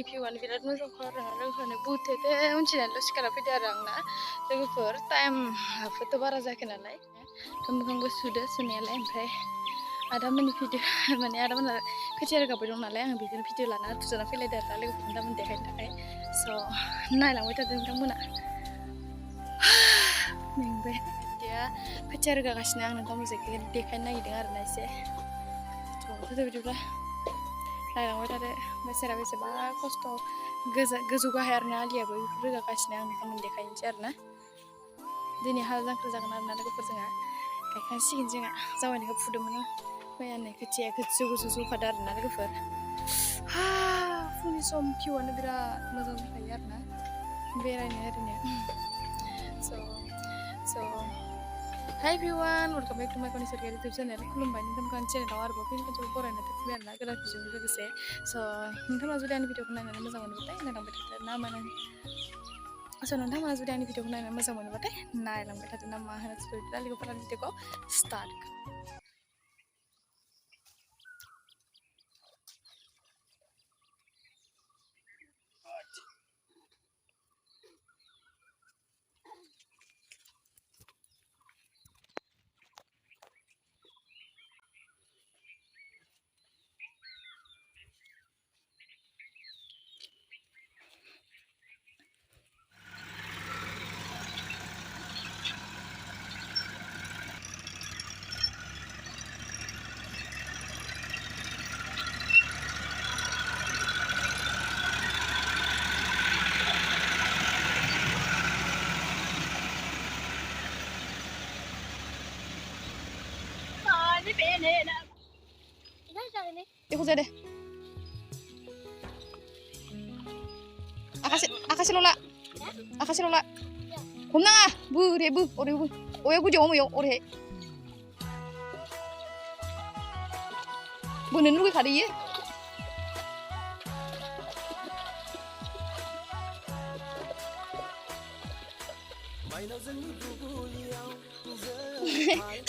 भिउआनो बिराद मोजांखा आरो लोगोफोरनो बुथेथे उनथिनानैल' सिखारना फैदो आरो आंना लोगोफोर टाइमआबोथ' बारा जायाखै नालाय मोखांबो सुदो सुनायालाय ओमफ्राय आदामोननि भिडिअ माने आदामोना खोथिया रोगाबाय दं नालाय आं बेखौनो भिडिअ लाना थुजाना फैलायदो आरो लोगोफोरनो गाबोन देखायनो थाखाय स' नायलांबाय थादों नोंथांमोना मेंबाय बिदिया खोथिया रोगागासिनो आं नोंथांमोनजों देखायनो नागिरदों आरोना एसे थ' बिदिब्ला नायलांबाय थादो बेसेरा बेसेबा खस्थ' गोजौ गाहाय आरोना आलियाबो बेखौ रोगागासिनो आं नोंथांमोन देखायनोसै आरोना दिनै हाल जांख्रा जागोन आरोना लोगोफोर जोंहा गायखांसिगोन जोंहा जावायनायखौ फुदोंमोन मैयानो खोथिया गोजौ जौखादो आरोना लोगोफोर फुंनि सम भिउआनो बिराद मोजां जाखायो आरोना बेरायनो ओरैनो स' हाय भिवान वेलकाम बेक टु माय कनिसर इउटुब चेनेल खुलुमबाय नोंथांमोन चेनेलाव आरोबाव फिन खनसे बरायना फैबाय आरोना गोदान भिडिअजों लोगोसे स' नोंथांमोना जुदि आंनि भिडिअखौ नायनानै मोजां मोनोबाथाय नायलांबाय थादो ना मानो स' नोंथांमोना जुदि आंनि भिडिअखौ नायनानै मोजां मोनोबाथाय नायलांबाय थादो ना मा होनो लोगोफोरा भिडिअखौ स्टार्ट देखो जादे आकाश lola हमना ओरै अरे गुदियाव हमैयाव ओरै बोनो लुगैखादो इयो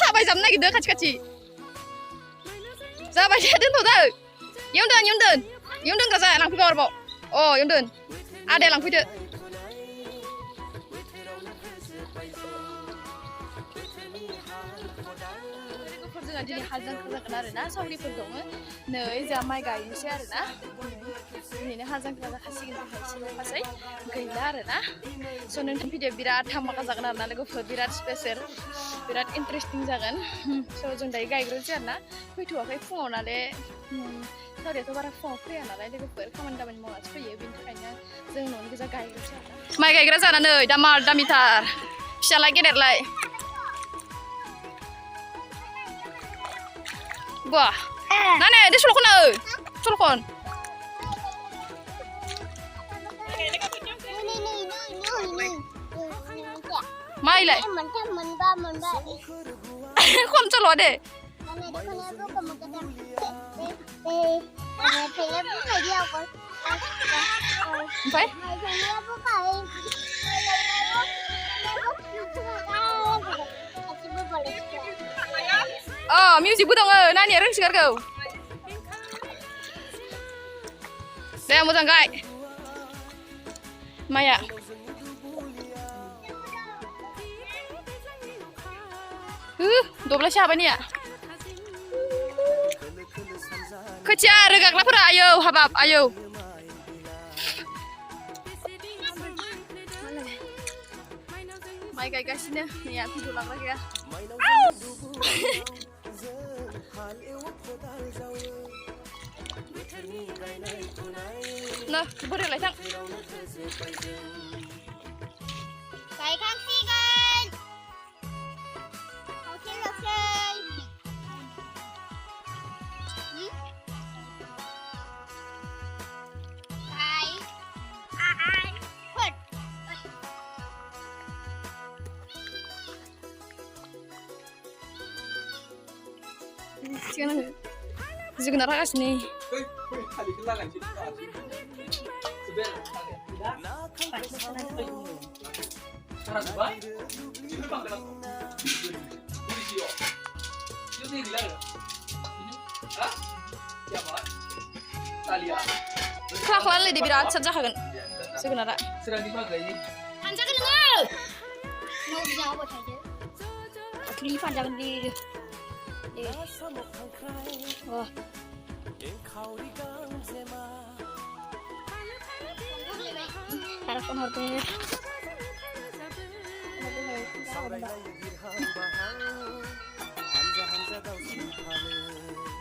थाबायजाबनो नागिरदों खाथि जाबाय दे दोनथ'दो इयावनो दोनग्रा जा लांफैबा आरोबाव इयावनो दोन आदाया लांफैदो जोंहा दिनै हाल जांख्रा जागोन आरोना सावरिफोर दङ नै जोंहा माइ गायनोसै आरोना दिनैनो हाल जांख्रा जाखासिगोन जोंहा गैला आरोना स' नोंथांनि भिडिअ बिराद धामाका जागोन आरोना लोगोफोर बिराद स्पेसियेल बिराद इन्टारेस्टिं जागोन स' जों दायो गायग्रोनोसै आरोना फैथ'वाखै फुङाव नालाय सावरियाथ' बारा फुङाव फैया नालाय लोगोफोर खामानि दामानि मावनासो फैयो बेनि थाखायनो जों न'नि गोजा गायग्रोनोसै आरोना माइ गायग्रा जानानै दामिथार फिसालाय गेदेरलाय Wah, nane, dia sulukon na, sulukon. Mai lại. Không cho lọ để. Phải. Music dong, nani orang segar kau. Deh, mau tangkai. Maya. Dua siapa nih ya? Kejar, gak lapar, ayo, habab, ayo. Mai guys ini, nih video lagi ya. Nah, boleh lah sang. Gaयखांसिगोन जोगोनार हागासिनो Siapa? Talia. ख्ला ख्ला होनलायदो बिराद साद जाखागोन जोगोनारा सोरांनि बागै फानजागोन नोङो नौ बिजाव बताइदो दाख्लि फानजागोन दे Harap pun harus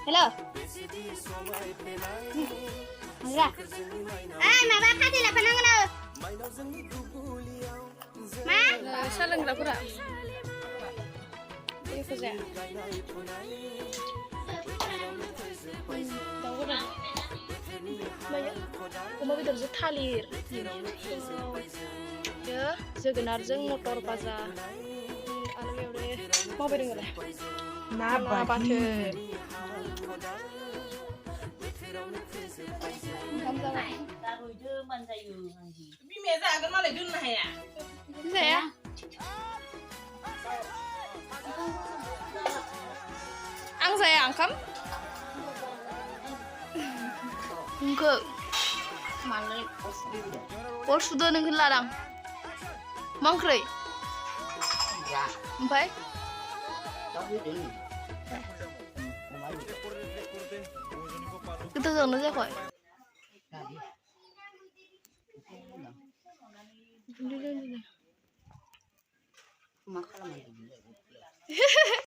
Hello. Angga. Maba pati la panang na. Ma? Salang ra pura. Ini kerja. Öma bederjों थालिर जोगोनारजों मटर भाजा आलु एवदो माबायदि नोंलाय ना बाथोन ओंखाम जाबाय बिमाया जागोन मालाय दोननो हाया जाया आं जाया ओंखाम नोंखौ मानो अर सुदो नोंखौ लादां मा ओंख्रै ओमफ्राय गोथाव जागोन ना जायाखै